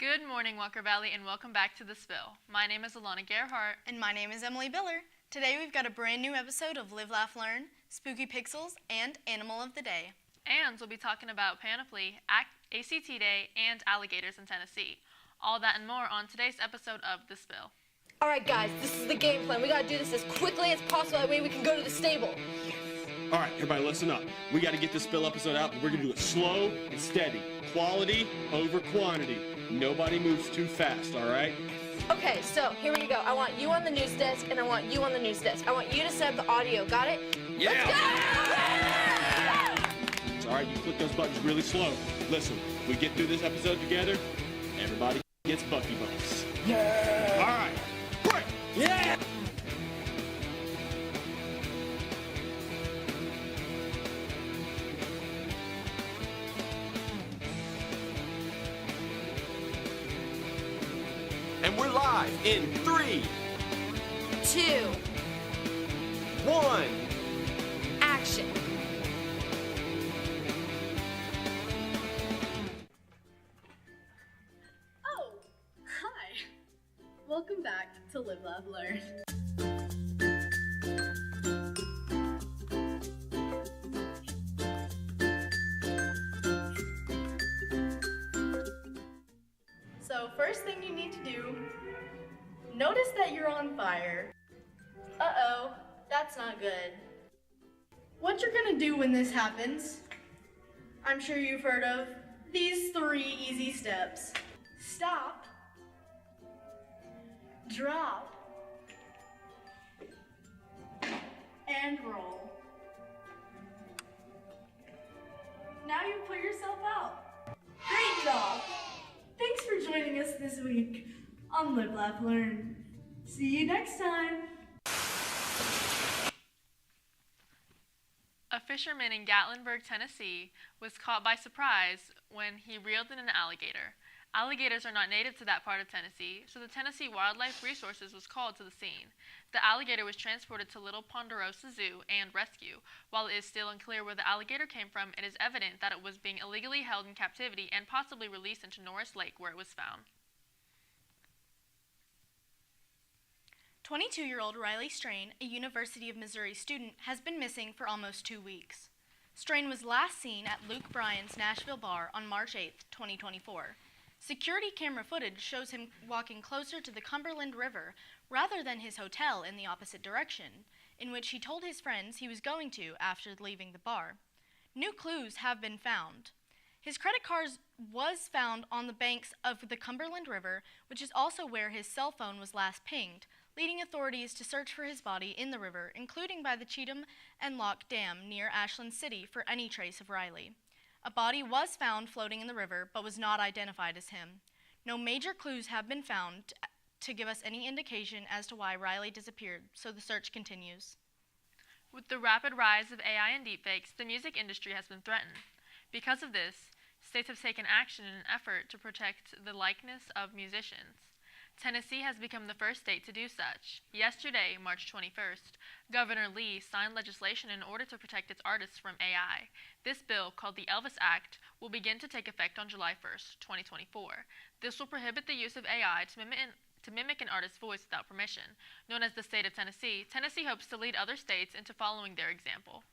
Good morning, Walker Valley, and welcome back to The Spill. My name is Alana Gerhart. And my name is Emily Biller. Today we've got a brand new episode of Live, Laugh, Learn, Spooky Pixels, and Animal of the Day. And we'll be talking about Panoply, ACT Day, and alligators in Tennessee. All that and more on today's episode of The Spill. Alright guys, this is the game plan. We gotta do this as quickly as possible, that way we can go to the stable. All right, everybody listen up. We got to get this Spill episode out, but we're going to do it slow and steady. Quality over quantity. Nobody moves too fast, all right? Okay, so here we go. I want you on the news desk, and I want you on the news desk. I want you to set up the audio. Got it? Yeah! Let's go! It's all right, you click those buttons really slow. Listen, we get through this episode together, everybody gets Bucky Bucks. Yeah! All right, break! Yeah! And we're live in 3, 2, 1. action. Oh, hi. Welcome back to Live, Laugh, Learn. So first thing you need to do, notice that you're on fire. Uh-oh, that's not good. What you're gonna do when this happens, I'm sure you've heard of these 3 easy steps. Stop, drop, and roll. Now you put yourself out. Great job! Thanks for joining us this week on Live, Laugh, Learn. See you next time. A fisherman in Gatlinburg, Tennessee, was caught by surprise when he reeled in an alligator. Alligators are not native to that part of Tennessee, so the Tennessee Wildlife Resources was called to the scene. The alligator was transported to Little Ponderosa Zoo and rescue. While it is still unclear where the alligator came from, it is evident that it was being illegally held in captivity and possibly released into Norris Lake, where it was found. 22-year-old Riley Strain, a University of Missouri student, has been missing for almost 2 weeks. Strain was last seen at Luke Bryan's Nashville bar on March 8, 2024. Security camera footage shows him walking closer to the Cumberland River rather than his hotel in the opposite direction, in which he told his friends he was going to after leaving the bar. New clues have been found. His credit card was found on the banks of the Cumberland River, which is also where his cell phone was last pinged, leading authorities to search for his body in the river, including by the Cheatham and Lock Dam near Ashland City for any trace of Riley. A body was found floating in the river, but was not identified as him. No major clues have been found to give us any indication as to why Riley disappeared, so the search continues. With the rapid rise of AI and deepfakes, the music industry has been threatened. Because of this, states have taken action in an effort to protect the likeness of musicians. Tennessee has become the first state to do such. Yesterday, March 21st, Governor Lee signed legislation in order to protect its artists from AI. This bill, called the Elvis Act, will begin to take effect on July 1st, 2024. This will prohibit the use of AI to mimic an artist's voice without permission. Known as the state of Tennessee, Tennessee hopes to lead other states into following their example.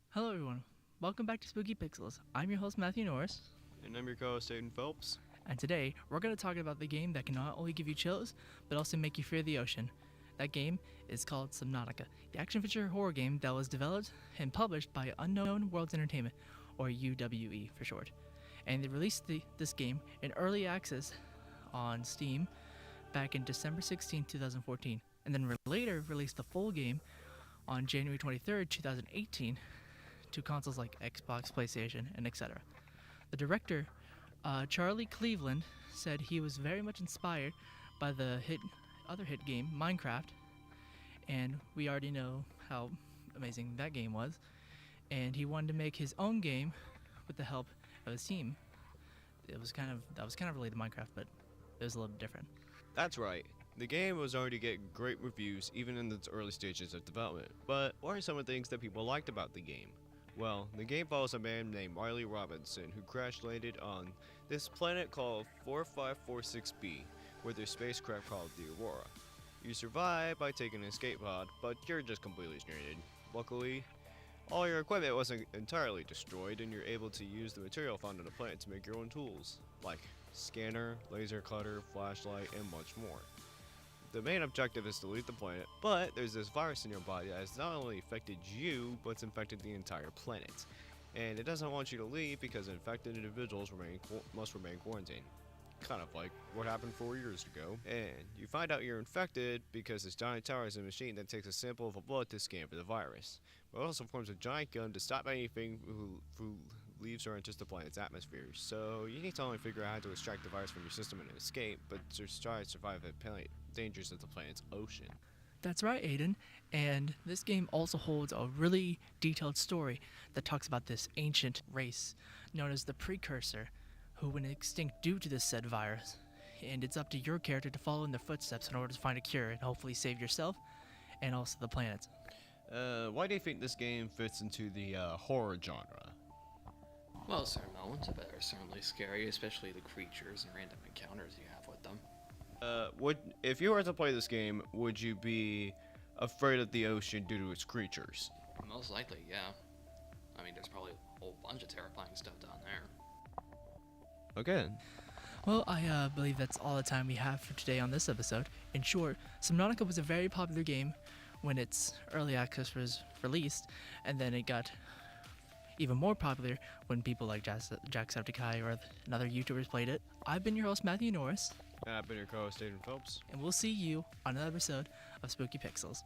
Hello everyone, welcome back to Spooky Pixels. I'm your host Matthew Norris, And I'm your co-host Aiden Phelps. and today we're going to talk about the game that can not only give you chills, but also make you fear the ocean. That game is called Subnautica, the action-adventure horror game that was developed and published by Unknown Worlds Entertainment, or UWE for short. And they released this game in early access on Steam back in December 16, 2014, and then later released the full game on January 23rd, 2018 to consoles like Xbox, PlayStation, and etc. The director, Charlie Cleveland, said he was very much inspired by the other hit game, Minecraft, and we already know how amazing that game was, and he wanted to make his own game with the help of his team. That was kind of related to Minecraft, but it was a little different. That's right. The game was already getting great reviews even in its early stages of development. But what are some of the things that people liked about the game? Well, the game follows a man named Riley Robinson who crash-landed on this planet called 4546b, with their spacecraft called the Aurora. You survive by taking an escape pod, but you're just completely stranded. Luckily, all your equipment wasn't entirely destroyed, and you're able to use the material found on the planet to make your own tools, like scanner, laser cutter, flashlight, and much more. The main objective is to leave the planet, but there's this virus in your body that has not only affected you, but it's infected the entire planet. And it doesn't want you to leave because infected individuals must remain quarantined. Kind of like what happened 4 years ago. And you find out you're infected because this giant tower is a machine that takes a sample of a blood to scan for the virus. But it also forms a giant gun to stop anything who leaves or enters the planet's atmosphere. So you need to only figure out how to extract the virus from your system and escape, but to try to survive the dangers of the planet's ocean. That's right, Aiden. And this game also holds a really detailed story that talks about this ancient race known as the Precursor, who went extinct due to this said virus. And it's up to your character to follow in their footsteps in order to find a cure and hopefully save yourself and also the planet. Why do you think this game fits into the horror genre? Well, certain elements of it are certainly scary, especially the creatures and random encounters you have with them. If you were to play this game, would you be afraid of the ocean due to its creatures? Most likely, yeah. I mean, there's probably a whole bunch of terrifying stuff down there. Okay. Well, I believe that's all the time we have for today on this episode. In short, Subnautica was a very popular game when its early access was released, and then it got even more popular when people like Jacksepticeye or other YouTubers played it. I've been your host, Matthew Norris. And I've been your co-host, Aiden Phelps. And we'll see you on another episode of Spooky Pixels.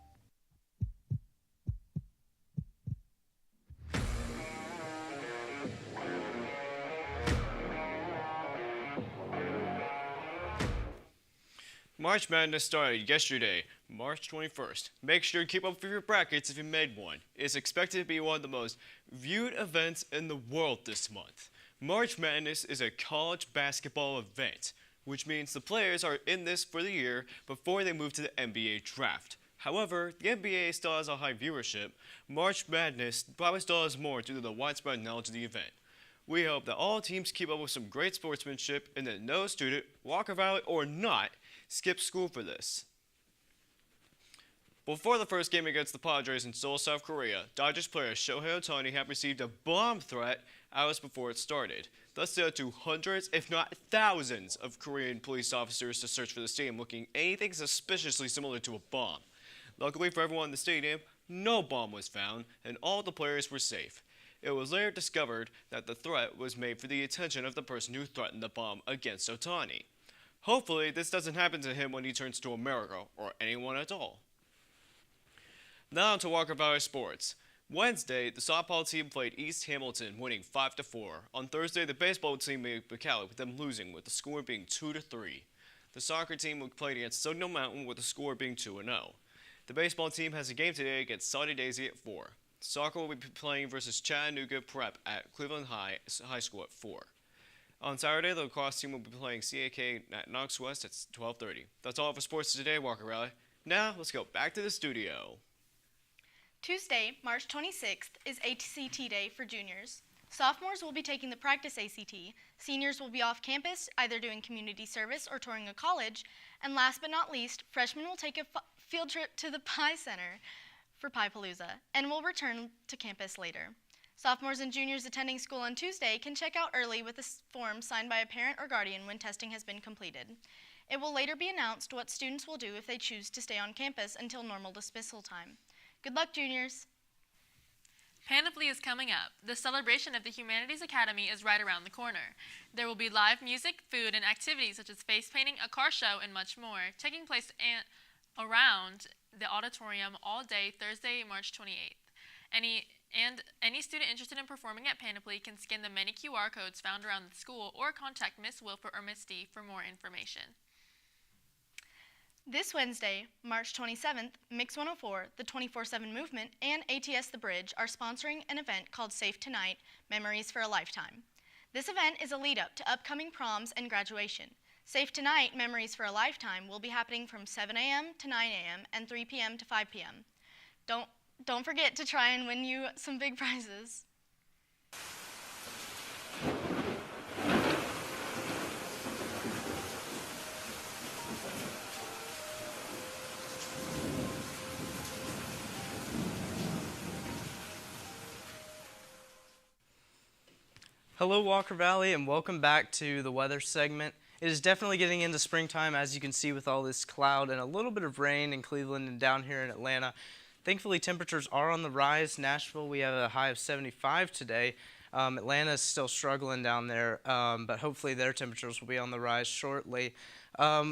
March Madness started yesterday, March 21st. Make sure to keep up with your brackets if you made one. It's expected to be one of the most viewed events in the world this month. March Madness is a college basketball event, which means the players are in this for the year before they move to the NBA draft. However, the NBA still has a high viewership. March Madness probably still has more due to the widespread knowledge of the event. We hope that all teams keep up with some great sportsmanship and that no student, Walker Valley or not, skips school for this. Before the first game against the Padres in Seoul, South Korea, Dodgers player Shohei Ohtani had received a bomb threat hours before it started. Thus, led to hundreds, if not thousands, of Korean police officers to search for the stadium looking anything suspiciously similar to a bomb. Luckily for everyone in the stadium, no bomb was found, and all the players were safe. It was later discovered that the threat was made for the attention of the person who threatened the bomb against Ohtani. Hopefully, this doesn't happen to him when he turns to America, or anyone at all. Now to Walker Valley sports. Wednesday, the softball team played East Hamilton, winning 5-4. On Thursday, the baseball team made McAllen, with them losing, with the score being 2-3. The soccer team played against Signal Mountain, with the score being 2-0. The baseball team has a game today against Saudi Daisy at 4. Soccer will be playing versus Chattanooga Prep at Cleveland High School at 4. On Saturday, the lacrosse team will be playing CAK at Knox West at 12:30. That's all for sports today, Walker Valley. Now, let's go back to the studio. Tuesday, March 26th, is ACT Day for juniors. Sophomores will be taking the practice ACT, seniors will be off campus, either doing community service or touring a college, and last but not least, freshmen will take a field trip to the Pie Center for Piepalooza, and will return to campus later. Sophomores and juniors attending school on Tuesday can check out early with a form signed by a parent or guardian when testing has been completed. It will later be announced what students will do if they choose to stay on campus until normal dismissal time. Good luck, juniors! Panoply is coming up. The celebration of the Humanities Academy is right around the corner. There will be live music, food, and activities such as face painting, a car show, and much more, taking place around the auditorium all day Thursday, March 28th. Any student interested in performing at Panoply can scan the many QR codes found around the school or contact Miss Wilfer or Miss D for more information. This Wednesday, March 27th, Mix 104, the 24/7 Movement, and ATS The Bridge are sponsoring an event called Safe Tonight, Memories for a Lifetime. This event is a lead-up to upcoming proms and graduation. Safe Tonight, Memories for a Lifetime will be happening from 7 a.m. to 9 a.m. and 3 p.m. to 5 p.m. Don't forget to try and win you some big prizes. Hello, Walker Valley, and welcome back to the weather segment. It is definitely getting into springtime, as you can see with all this cloud and a little bit of rain in Cleveland and down here in Atlanta. Thankfully, temperatures are on the rise. Nashville, we have a high of 75 today. Atlanta is still struggling down there, but hopefully their temperatures will be on the rise shortly.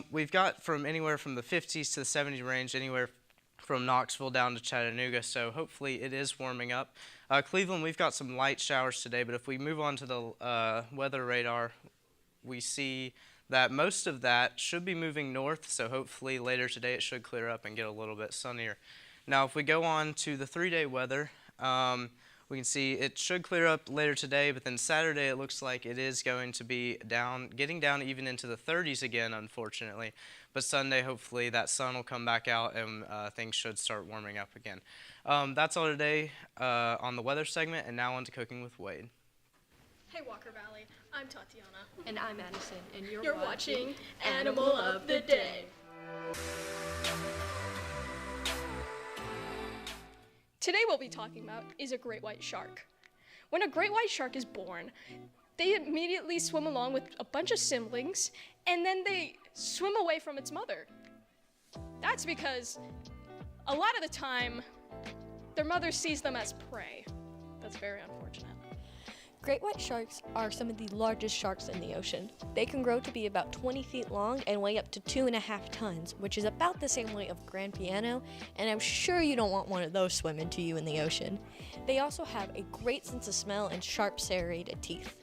We've got from anywhere from the 50s to the 70s range, anywhere from Knoxville down to Chattanooga, so hopefully it is warming up. Cleveland, we've got some light showers today, but if we move on to the weather radar, we see that most of that should be moving north, so hopefully later today it should clear up and get a little bit sunnier. Now, if we go on to the 3-day weather, we can see it should clear up later today, but then Saturday it looks like it is going to be getting down even into the 30s again, unfortunately. But Sunday, hopefully, that sun will come back out and things should start warming up again. That's all today on the weather segment, and now on to Cooking with Wade. Hey Walker Valley, I'm Tatiana. And I'm Addison, and You're watching Animal of the Day. Today what we'll be talking about is a great white shark. When a great white shark is born, they immediately swim along with a bunch of siblings, and then they swim away from its mother. That's because a lot of the time, their mother sees them as prey. That's very unfortunate. Great white sharks are some of the largest sharks in the ocean. They can grow to be about 20 feet long and weigh up to 2.5 tons, which is about the same weight of grand piano, and I'm sure you don't want one of those swimming to you in the ocean. They also have a great sense of smell and sharp serrated teeth.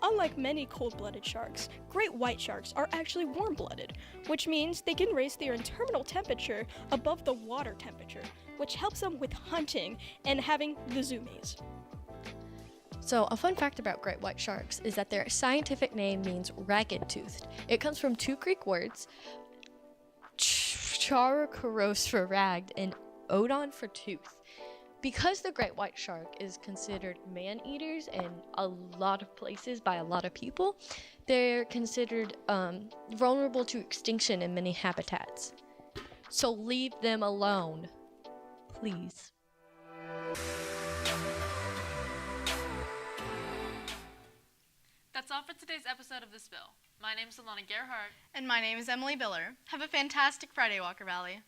Unlike many cold-blooded sharks, great white sharks are actually warm-blooded, which means they can raise their internal temperature above the water temperature, which helps them with hunting and having the zoomies. So, a fun fact about great white sharks is that their scientific name means ragged-toothed. It comes from two Greek words, charokaros for ragged and odon for tooth. Because the great white shark is considered man-eaters in a lot of places by a lot of people, they're considered vulnerable to extinction in many habitats. So leave them alone, please. That's all for today's episode of The Spill. My name is Alana Gerhardt. And my name is Emily Biller. Have a fantastic Friday, Walker Valley.